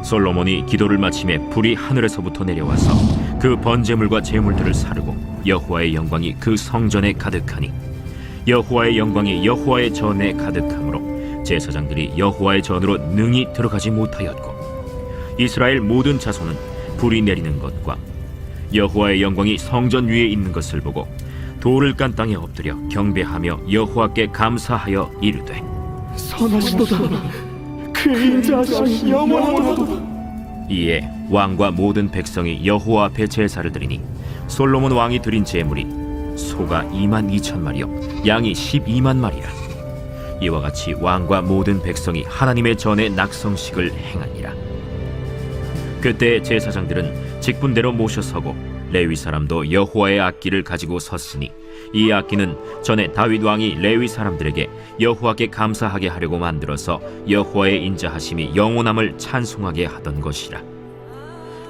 솔로몬이 기도를 마침에 불이 하늘에서부터 내려와서 그 번제물과 제물들을 사르고 여호와의 영광이 그 성전에 가득하니 여호와의 영광이 여호와의 전에 가득하므로 제사장들이 여호와의 전으로 능히 들어가지 못하였고 이스라엘 모든 자손은 불이 내리는 것과 여호와의 영광이 성전 위에 있는 것을 보고 돌을 깐 땅에 엎드려 경배하며 여호와께 감사하여 이르되 선하시도다. 그의 인자하심이 영원하도다. 이에 왕과 모든 백성이 여호와 앞에 제사를 드리니 솔로몬 왕이 드린 제물이 소가 22,000마리요 양이 12만 마리라. 이와 같이 왕과 모든 백성이 하나님의 전에 낙성식을 행하니라. 그때 제사장들은 직분대로 모셔서고 레위 사람도 여호와의 악기를 가지고 섰으니 이 악기는 전에 다윗 왕이 레위 사람들에게 여호와께 감사하게 하려고 만들어서 여호와의 인자하심이 영원함을 찬송하게 하던 것이라.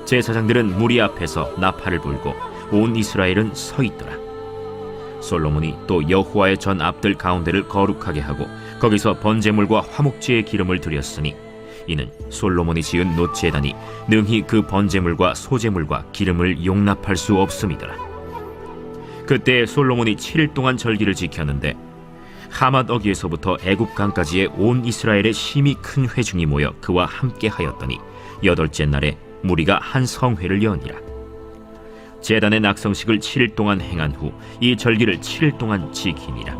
제사장들은 무리 앞에서 나팔을 불고 온 이스라엘은 서 있더라. 솔로몬이 또 여호와의 전 앞들 가운데를 거룩하게 하고 거기서 번제물과 화목제의 기름을 드렸으니 이는 솔로몬이 지은 놋제단이 능히 그 번제물과 소제물과 기름을 용납할 수 없음이더라. 그때 솔로몬이 7일 동안 절기를 지켰는데 하맛 어귀에서부터 애굽 강까지의 온 이스라엘의 심히 큰 회중이 모여 그와 함께 하였더니 8째 날에 무리가 한 성회를 여니라. 제단의 낙성식을 7일 동안 행한 후 이 절기를 7일 동안 지키니라.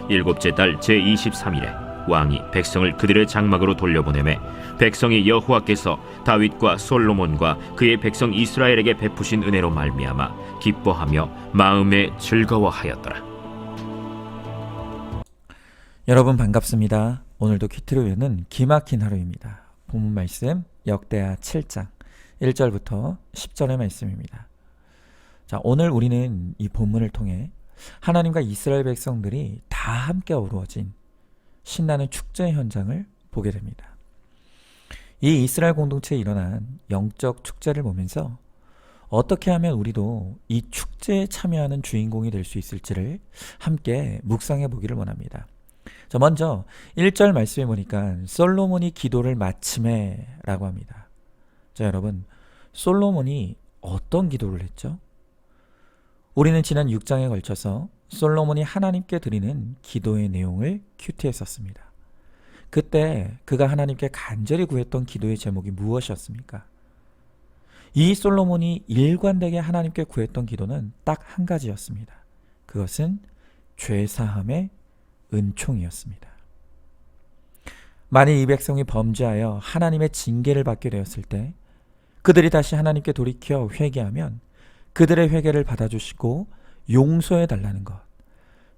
7째 달 제23일에 왕이 백성을 그들의 장막으로 돌려보내매 백성이 여호와께서 다윗과 솔로몬과 그의 백성 이스라엘에게 베푸신 은혜로 말미암아 기뻐하며 마음에 즐거워하였더라. 여러분 반갑습니다. 오늘도 퀴트로웨는 기막힌 하루입니다. 본문 말씀 역대하 7장 1절부터 10절의 말씀입니다. 자, 오늘 우리는 이 본문을 통해 하나님과 이스라엘 백성들이 다 함께 어우러진 신나는 축제 현장을 보게 됩니다. 이 이스라엘 공동체에 일어난 영적 축제를 보면서 어떻게 하면 우리도 이 축제에 참여하는 주인공이 될 수 있을지를 함께 묵상해 보기를 원합니다. 자, 먼저 1절 말씀에 보니까 솔로몬이 기도를 마침에 라고 합니다. 자, 여러분, 솔로몬이 어떤 기도를 했죠? 우리는 지난 6장에 걸쳐서 솔로몬이 하나님께 드리는 기도의 내용을 큐티했었습니다. 그때 그가 하나님께 간절히 구했던 기도의 제목이 무엇이었습니까? 이 솔로몬이 일관되게 하나님께 구했던 기도는 딱 한 가지였습니다. 그것은 죄사함의 은총이었습니다. 만일 이 백성이 범죄하여 하나님의 징계를 받게 되었을 때 그들이 다시 하나님께 돌이켜 회개하면 그들의 회개를 받아주시고 용서해 달라는 것,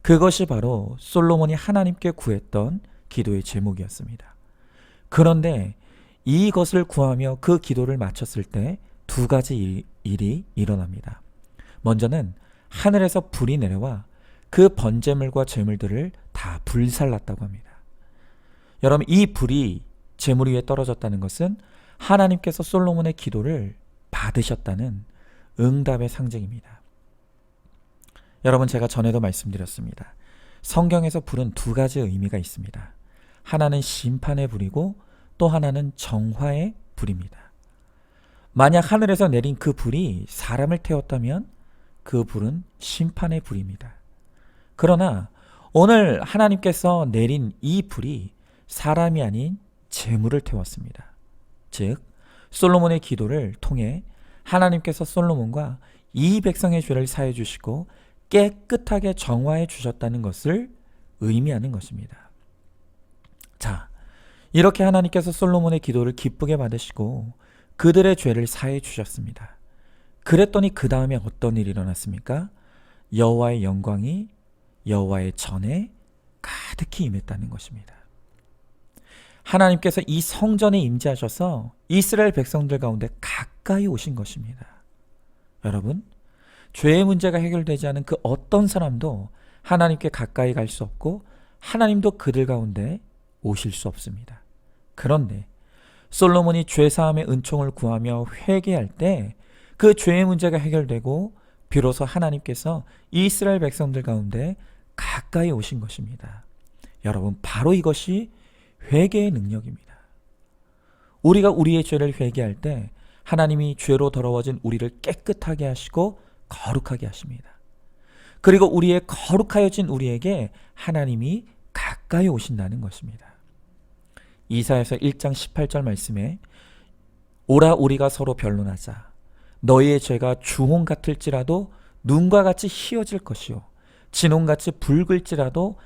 그것이 바로 솔로몬이 하나님께 구했던 기도의 제목이었습니다. 그런데 이것을 구하며 그 기도를 마쳤을 때 두 가지 일이 일어납니다. 먼저는 하늘에서 불이 내려와 그 번제물과 제물들을 다 불살랐다고 합니다. 여러분, 이 불이 제물 위에 떨어졌다는 것은 하나님께서 솔로몬의 기도를 받으셨다는 응답의 상징입니다. 여러분, 제가 전에도 말씀드렸습니다. 성경에서 불은 두 가지 의미가 있습니다. 하나는 심판의 불이고 또 하나는 정화의 불입니다. 만약 하늘에서 내린 그 불이 사람을 태웠다면 그 불은 심판의 불입니다. 그러나 오늘 하나님께서 내린 이 불이 사람이 아닌 재물을 태웠습니다. 즉, 솔로몬의 기도를 통해 하나님께서 솔로몬과 이 백성의 죄를 사해 주시고 깨끗하게 정화해 주셨다는 것을 의미하는 것입니다. 자, 이렇게 하나님께서 솔로몬의 기도를 기쁘게 받으시고 그들의 죄를 사해 주셨습니다. 그랬더니 그 다음에 어떤 일이 일어났습니까? 여호와의 영광이 여호와의 전에 가득히 임했다는 것입니다. 하나님께서 이 성전에 임재하셔서 이스라엘 백성들 가운데 가까이 오신 것입니다. 여러분, 죄의 문제가 해결되지 않은 그 어떤 사람도 하나님께 가까이 갈 수 없고 하나님도 그들 가운데 오실 수 없습니다. 그런데 솔로몬이 죄사함의 은총을 구하며 회개할 때 그 죄의 문제가 해결되고 비로소 하나님께서 이스라엘 백성들 가운데 가까이 오신 것입니다. 여러분, 바로 이것이 회개의 능력입니다. 우리가 우리의 죄를 회개할 때 하나님이 죄로 더러워진 우리를 깨끗하게 하시고 거룩하게 하십니다. 그리고 우리의 거룩하여진 우리에게 하나님이 가까이 오신다는 것입니다. 이사야서 1장 18절 말씀에 오라 우리가 서로 변론하자. 너희의 죄가 주홍 같을지라도 눈과 같이 희어질 것이요 진홍같이 붉을지라도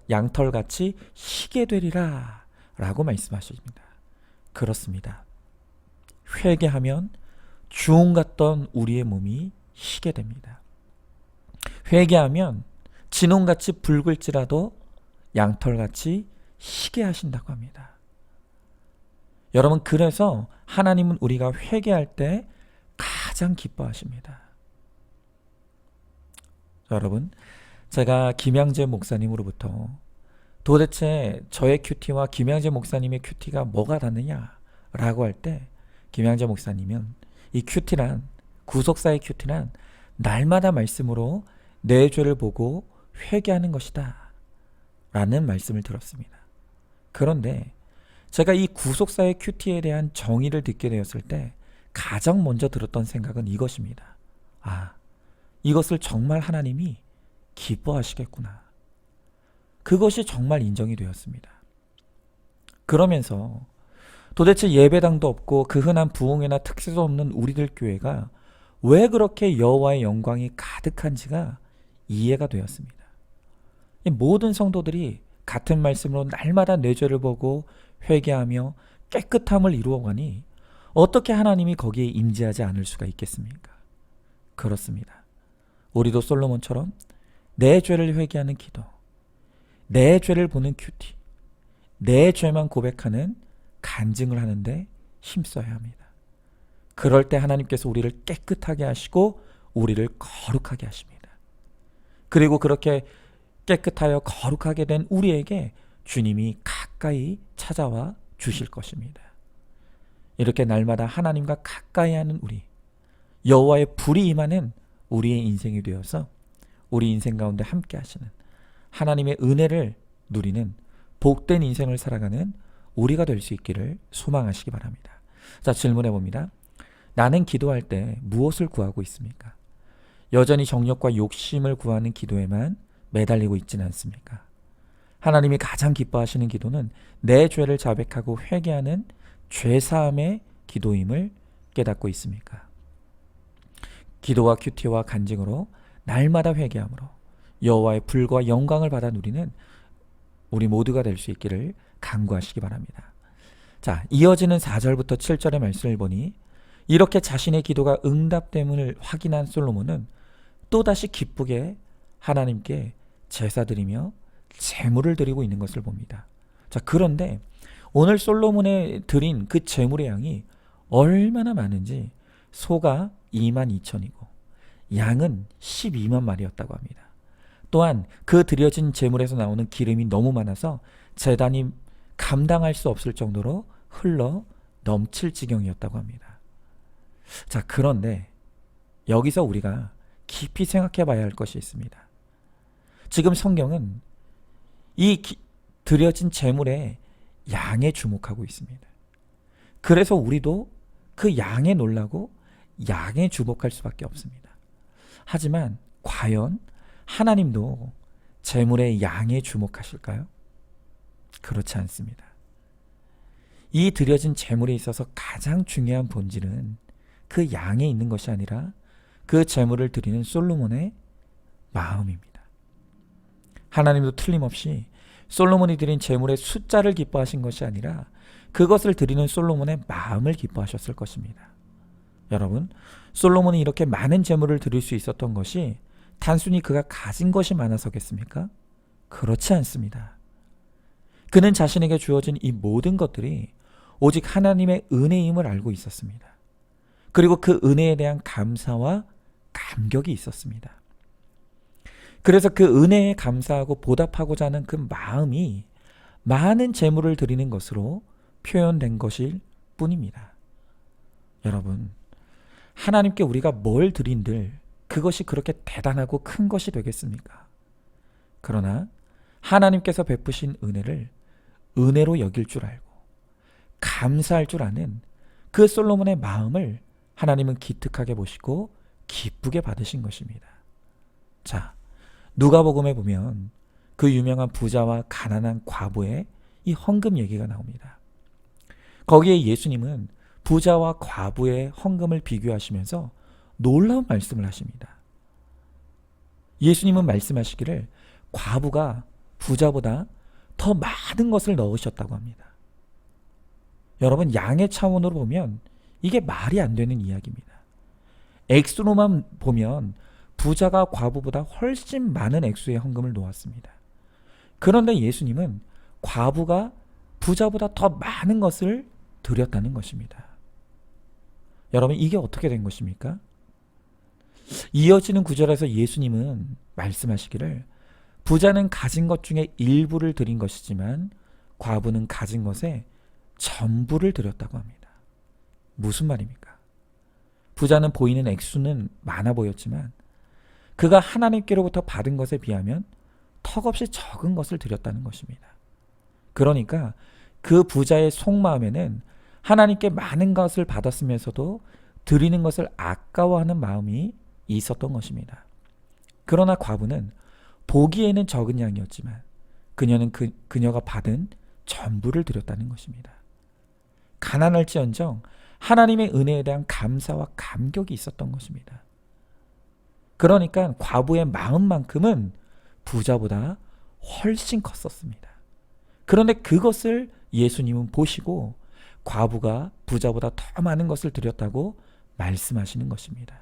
양털같이 희게 되리라 라고 말씀하십니다. 그렇습니다. 회개하면 주홍 같던 우리의 몸이 희게 됩니다. 회개하면 진홍같이 붉을지라도 양털같이 희게 하신다고 합니다. 여러분, 그래서 하나님은 우리가 회개할 때 가장 기뻐하십니다. 여러분, 제가 김양재 목사님으로부터 도대체 저의 큐티와 김양재 목사님의 큐티가 뭐가 다르냐라고 할 때 김양재 목사님은 이 큐티란, 구속사의 큐티란 날마다 말씀으로 내 죄를 보고 회개하는 것이다 라는 말씀을 들었습니다. 그런데 제가 이 구속사의 큐티에 대한 정의를 듣게 되었을 때 가장 먼저 들었던 생각은 이것입니다. 이것을 정말 하나님이 기뻐하시겠구나. 그것이 정말 인정이 되었습니다. 그러면서 도대체 예배당도 없고 그 흔한 부흥회나 특세도 없는 우리들 교회가 왜 그렇게 여호와의 영광이 가득한지가 이해가 되었습니다. 이 모든 성도들이 같은 말씀으로 날마다 내 죄를 보고 회개하며 깨끗함을 이루어가니 어떻게 하나님이 거기에 임재하지 않을 수가 있겠습니까? 그렇습니다. 우리도 솔로몬처럼 내 죄를 회개하는 기도, 내 죄를 보는 큐티, 내 죄만 고백하는 간증을 하는데 힘써야 합니다. 그럴 때 하나님께서 우리를 깨끗하게 하시고 우리를 거룩하게 하십니다. 그리고 그렇게 깨끗하여 거룩하게 된 우리에게 주님이 가까이 찾아와 주실 것입니다. 이렇게 날마다 하나님과 가까이 하는 우리, 여호와의 불이 임하는 우리의 인생이 되어서 우리 인생 가운데 함께 하시는 하나님의 은혜를 누리는 복된 인생을 살아가는 우리가 될 수 있기를 소망하시기 바랍니다. 자, 질문해 봅니다. 나는 기도할 때 무엇을 구하고 있습니까? 여전히 정욕과 욕심을 구하는 기도에만 매달리고 있지는 않습니까? 하나님이 가장 기뻐하시는 기도는 내 죄를 자백하고 회개하는 죄사함의 기도임을 깨닫고 있습니까? 기도와 큐티와 간증으로 날마다 회개함으로 여호와의 불과 영광을 받아 누리는 우리 모두가 될 수 있기를 간구하시기 바랍니다. 자, 이어지는 4절부터 7절의 말씀을 보니 이렇게 자신의 기도가 응답됨을 확인한 솔로몬은 또다시 기쁘게 하나님께 제사드리며 제물을 드리고 있는 것을 봅니다. 자, 그런데 오늘 솔로몬에 드린 그 제물의 양이 얼마나 많은지 소가 22,000이고 양은 12만 마리였다고 합니다. 또한 그 드려진 제물에서 나오는 기름이 너무 많아서 제단이 감당할 수 없을 정도로 흘러 넘칠 지경이었다고 합니다. 자, 그런데 여기서 우리가 깊이 생각해 봐야 할 것이 있습니다. 지금 성경은 이 드려진 제물의 양에 주목하고 있습니다. 그래서 우리도 그 양에 놀라고 양에 주목할 수밖에 없습니다. 하지만 과연 하나님도 제물의 양에 주목하실까요? 그렇지 않습니다. 이 드려진 제물에 있어서 가장 중요한 본질은 그 양에 있는 것이 아니라 그 제물을 드리는 솔로몬의 마음입니다. 하나님도 틀림없이 솔로몬이 드린 제물의 숫자를 기뻐하신 것이 아니라 그것을 드리는 솔로몬의 마음을 기뻐하셨을 것입니다. 여러분, 솔로몬이 이렇게 많은 제물을 드릴 수 있었던 것이 단순히 그가 가진 것이 많아서겠습니까? 그렇지 않습니다. 그는 자신에게 주어진 이 모든 것들이 오직 하나님의 은혜임을 알고 있었습니다. 그리고 그 은혜에 대한 감사와 감격이 있었습니다. 그래서 그 은혜에 감사하고 보답하고자 하는 그 마음이 많은 제물을 드리는 것으로 표현된 것일 뿐입니다. 여러분, 하나님께 우리가 뭘 드린들 그것이 그렇게 대단하고 큰 것이 되겠습니까? 그러나 하나님께서 베푸신 은혜를 은혜로 여길 줄 알고 감사할 줄 아는 그 솔로몬의 마음을 하나님은 기특하게 보시고 기쁘게 받으신 것입니다. 자, 누가복음에 보면 그 유명한 부자와 가난한 과부의 이 헌금 얘기가 나옵니다. 거기에 예수님은 부자와 과부의 헌금을 비교하시면서 놀라운 말씀을 하십니다. 예수님은 말씀하시기를 과부가 부자보다 더 많은 것을 넣으셨다고 합니다. 여러분, 양의 차원으로 보면 이게 말이 안 되는 이야기입니다. 액수로만 보면 부자가 과부보다 훨씬 많은 액수의 헌금을 놓았습니다. 그런데 예수님은 과부가 부자보다 더 많은 것을 드렸다는 것입니다. 여러분, 이게 어떻게 된 것입니까? 이어지는 구절에서 예수님은 말씀하시기를 부자는 가진 것 중에 일부를 드린 것이지만 과부는 가진 것에 전부를 드렸다고 합니다. 무슨 말입니까? 부자는 보이는 액수는 많아 보였지만 그가 하나님께로부터 받은 것에 비하면 턱없이 적은 것을 드렸다는 것입니다. 그러니까 그 부자의 속마음에는 하나님께 많은 것을 받았으면서도 드리는 것을 아까워하는 마음이 있었던 것입니다. 그러나 과부는 보기에는 적은 양이었지만 그녀는 그녀가 받은 전부를 드렸다는 것입니다. 가난할지언정 하나님의 은혜에 대한 감사와 감격이 있었던 것입니다. 그러니까 과부의 마음만큼은 부자보다 훨씬 컸었습니다. 그런데 그것을 예수님은 보시고 과부가 부자보다 더 많은 것을 드렸다고 말씀하시는 것입니다.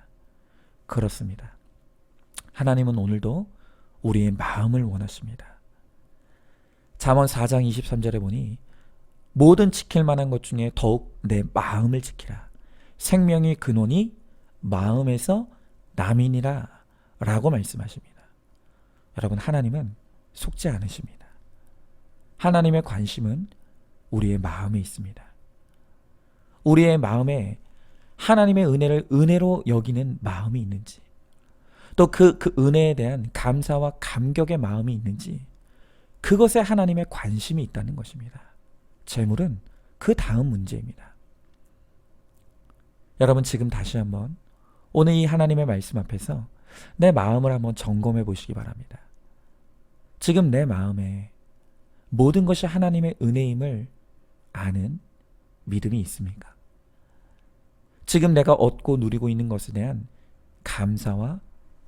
그렇습니다. 하나님은 오늘도 우리의 마음을 원하십니다. 잠언 4장 23절에 보니 모든 지킬 만한 것 중에 더욱 내 마음을 지키라. 생명의 근원이 마음에서 남이니라 라고 말씀하십니다. 여러분, 하나님은 속지 않으십니다. 하나님의 관심은 우리의 마음에 있습니다. 우리의 마음에 하나님의 은혜를 은혜로 여기는 마음이 있는지, 또 그 은혜에 대한 감사와 감격의 마음이 있는지, 그것에 하나님의 관심이 있다는 것입니다. 재물은 그 다음 문제입니다. 여러분, 지금 다시 한번 오늘 이 하나님의 말씀 앞에서 내 마음을 한번 점검해 보시기 바랍니다. 지금 내 마음에 모든 것이 하나님의 은혜임을 아는 믿음이 있습니까? 지금 내가 얻고 누리고 있는 것에 대한 감사와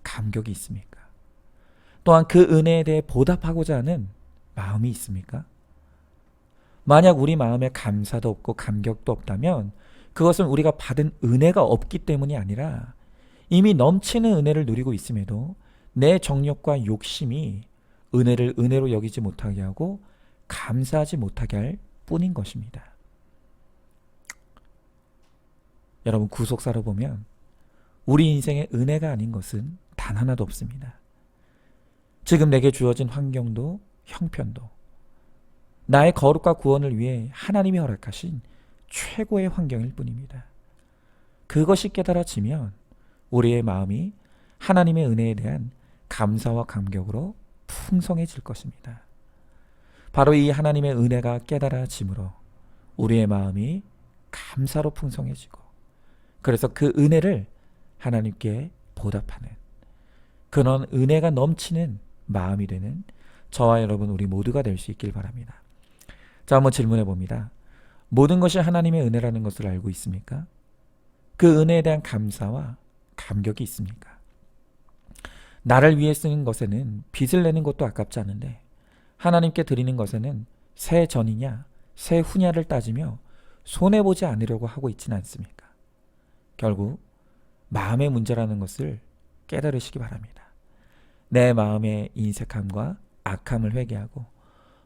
감격이 있습니까? 또한 그 은혜에 대해 보답하고자 하는 마음이 있습니까? 만약 우리 마음에 감사도 없고 감격도 없다면 그것은 우리가 받은 은혜가 없기 때문이 아니라 이미 넘치는 은혜를 누리고 있음에도 내 정욕과 욕심이 은혜를 은혜로 여기지 못하게 하고 감사하지 못하게 할 뿐인 것입니다. 여러분, 구속사로 보면 우리 인생의 은혜가 아닌 것은 단 하나도 없습니다. 지금 내게 주어진 환경도 형편도 나의 거룩과 구원을 위해 하나님이 허락하신 최고의 환경일 뿐입니다. 그것이 깨달아지면 우리의 마음이 하나님의 은혜에 대한 감사와 감격으로 풍성해질 것입니다. 바로 이 하나님의 은혜가 깨달아짐으로 우리의 마음이 감사로 풍성해지고, 그래서 그 은혜를 하나님께 보답하는 그런 은혜가 넘치는 마음이 되는 저와 여러분, 우리 모두가 될 수 있길 바랍니다. 자, 한번 질문해 봅니다. 모든 것이 하나님의 은혜라는 것을 알고 있습니까? 그 은혜에 대한 감사와 감격이 있습니까? 나를 위해 쓰는 것에는 빚을 내는 것도 아깝지 않은데 하나님께 드리는 것에는 새 전이냐 새 후냐를 따지며 손해보지 않으려고 하고 있지는 않습니까? 결국 마음의 문제라는 것을 깨달으시기 바랍니다. 내 마음의 인색함과 악함을 회개하고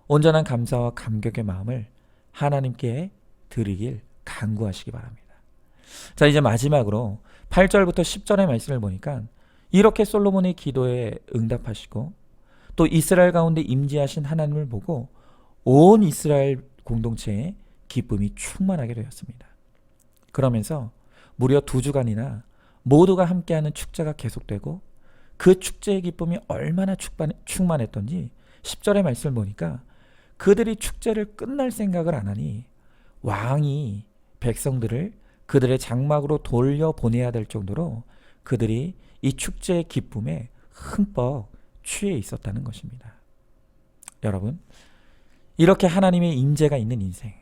온전한 감사와 감격의 마음을 하나님께 드리길 간구하시기 바랍니다. 자, 이제 마지막으로 8절부터 10절의 말씀을 보니까 이렇게 솔로몬의 기도에 응답하시고 또 이스라엘 가운데 임재하신 하나님을 보고 온 이스라엘 공동체에 기쁨이 충만하게 되었습니다. 그러면서 무려 2주간이나 모두가 함께하는 축제가 계속되고 그 축제의 기쁨이 얼마나 충만했던지 10절의 말씀을 보니까 그들이 축제를 끝날 생각을 안 하니 왕이 백성들을 그들의 장막으로 돌려보내야 될 정도로 그들이 이 축제의 기쁨에 흠뻑 취해 있었다는 것입니다. 여러분, 이렇게 하나님의 임재가 있는 인생,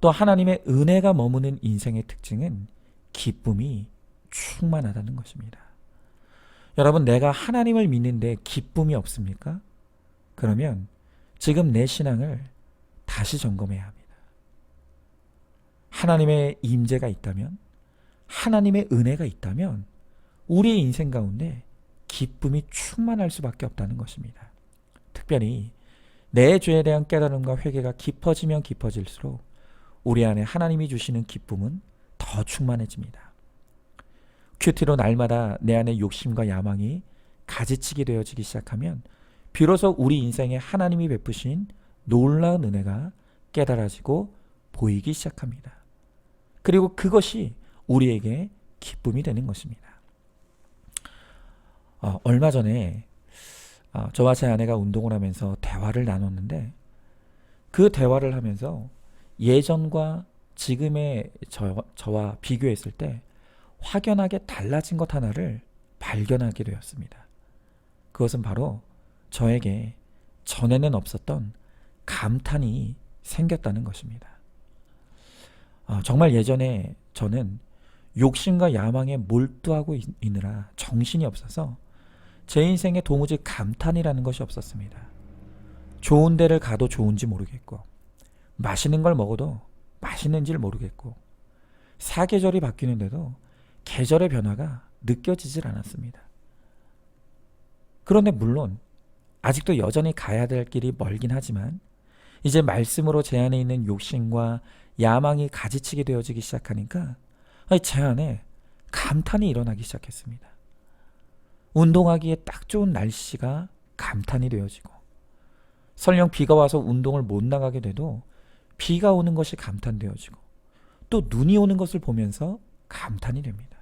또 하나님의 은혜가 머무는 인생의 특징은 기쁨이 충만하다는 것입니다. 여러분, 내가 하나님을 믿는데 기쁨이 없습니까? 그러면 지금 내 신앙을 다시 점검해야 합니다. 하나님의 임재가 있다면, 하나님의 은혜가 있다면 우리의 인생 가운데 기쁨이 충만할 수밖에 없다는 것입니다. 특별히 내 죄에 대한 깨달음과 회개가 깊어지면 깊어질수록 우리 안에 하나님이 주시는 기쁨은 더 충만해집니다. 큐티로 날마다 내 안에 욕심과 야망이 가지치기 되어지기 시작하면 비로소 우리 인생에 하나님이 베푸신 놀라운 은혜가 깨달아지고 보이기 시작합니다. 그리고 그것이 우리에게 기쁨이 되는 것입니다. 얼마 전에 저와 제 아내가 운동을 하면서 대화를 나눴는데, 그 대화를 하면서 예전과 지금의 저와 비교했을 때 확연하게 달라진 것 하나를 발견하게 되었습니다. 그것은 바로 저에게 전에는 없었던 감탄이 생겼다는 것입니다. 정말 예전에 저는 욕심과 야망에 몰두하고 있느라 정신이 없어서 제 인생에 도무지 감탄이라는 것이 없었습니다. 좋은 데를 가도 좋은지 모르겠고, 맛있는 걸 먹어도 맛있는지를 모르겠고, 사계절이 바뀌는데도 계절의 변화가 느껴지질 않았습니다. 그런데 물론 아직도 여전히 가야 될 길이 멀긴 하지만 이제 말씀으로 제 안에 있는 욕심과 야망이 가지치게 되어지기 시작하니까 제 안에 감탄이 일어나기 시작했습니다. 운동하기에 딱 좋은 날씨가 감탄이 되어지고, 설령 비가 와서 운동을 못 나가게 돼도 비가 오는 것이 감탄되어지고, 또 눈이 오는 것을 보면서 감탄이 됩니다.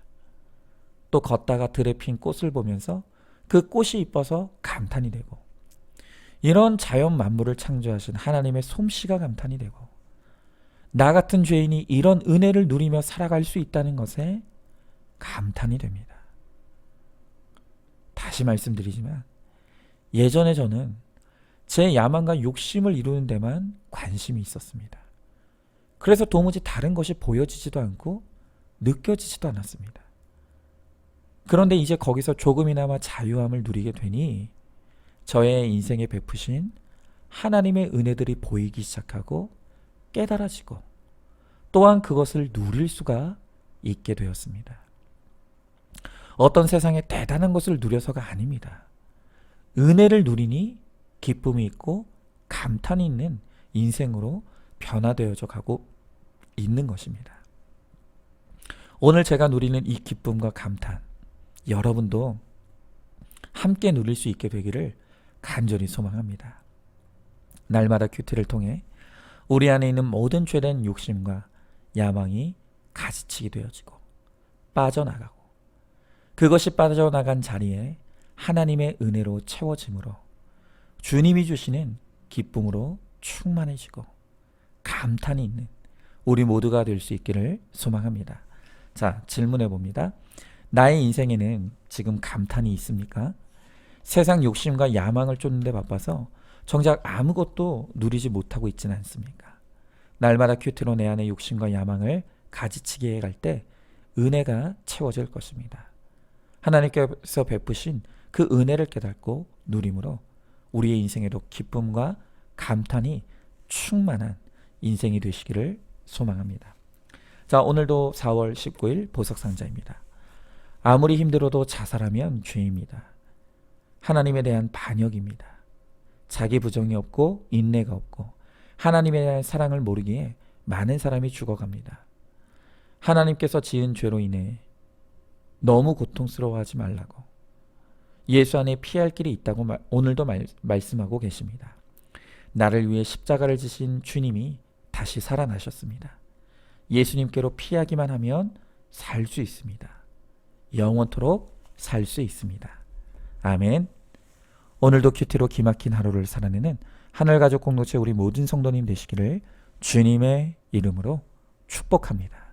또 걷다가 들에 핀 꽃을 보면서 그 꽃이 이뻐서 감탄이 되고, 이런 자연 만물을 창조하신 하나님의 솜씨가 감탄이 되고, 나 같은 죄인이 이런 은혜를 누리며 살아갈 수 있다는 것에 감탄이 됩니다. 다시 말씀드리지만 예전에 저는 제 야망과 욕심을 이루는 데만 관심이 있었습니다. 그래서 도무지 다른 것이 보여지지도 않고 느껴지지도 않았습니다. 그런데 이제 거기서 조금이나마 자유함을 누리게 되니 저의 인생에 베푸신 하나님의 은혜들이 보이기 시작하고 깨달아지고, 또한 그것을 누릴 수가 있게 되었습니다. 어떤 세상의 대단한 것을 누려서가 아닙니다. 은혜를 누리니 기쁨이 있고 감탄이 있는 인생으로 변화되어져 가고 있는 것입니다. 오늘 제가 누리는 이 기쁨과 감탄, 여러분도 함께 누릴 수 있게 되기를 간절히 소망합니다. 날마다 큐티를 통해 우리 안에 있는 모든 죄된 욕심과 야망이 가지치기 되어지고 빠져나가고, 그것이 빠져나간 자리에 하나님의 은혜로 채워짐으로 주님이 주시는 기쁨으로 충만해지고 감탄이 있는 우리 모두가 될 수 있기를 소망합니다. 자, 질문해 봅니다. 나의 인생에는 지금 감탄이 있습니까? 세상 욕심과 야망을 쫓는 데 바빠서 정작 아무것도 누리지 못하고 있지는 않습니까? 날마다 큐티로 내 안의 욕심과 야망을 가지치게 해갈 때 은혜가 채워질 것입니다. 하나님께서 베푸신 그 은혜를 깨닫고 누림으로 우리의 인생에도 기쁨과 감탄이 충만한 인생이 되시기를 소망합니다. 자, 오늘도 4월 19일 보석상자입니다. 아무리 힘들어도 자살하면 죄입니다. 하나님에 대한 반역입니다. 자기 부정이 없고 인내가 없고 하나님에 대한 사랑을 모르기에 많은 사람이 죽어갑니다. 하나님께서 지은 죄로 인해 너무 고통스러워하지 말라고, 예수 안에 피할 길이 있다고 오늘도 말씀하고 계십니다. 나를 위해 십자가를 지신 주님이 다시 살아나셨습니다. 예수님께로 피하기만 하면 살 수 있습니다. 영원토록 살 수 있습니다. 아멘. 오늘도 큐티로 기막힌 하루를 살아내는 하늘가족 공동체 우리 모든 성도님 되시기를 주님의 이름으로 축복합니다.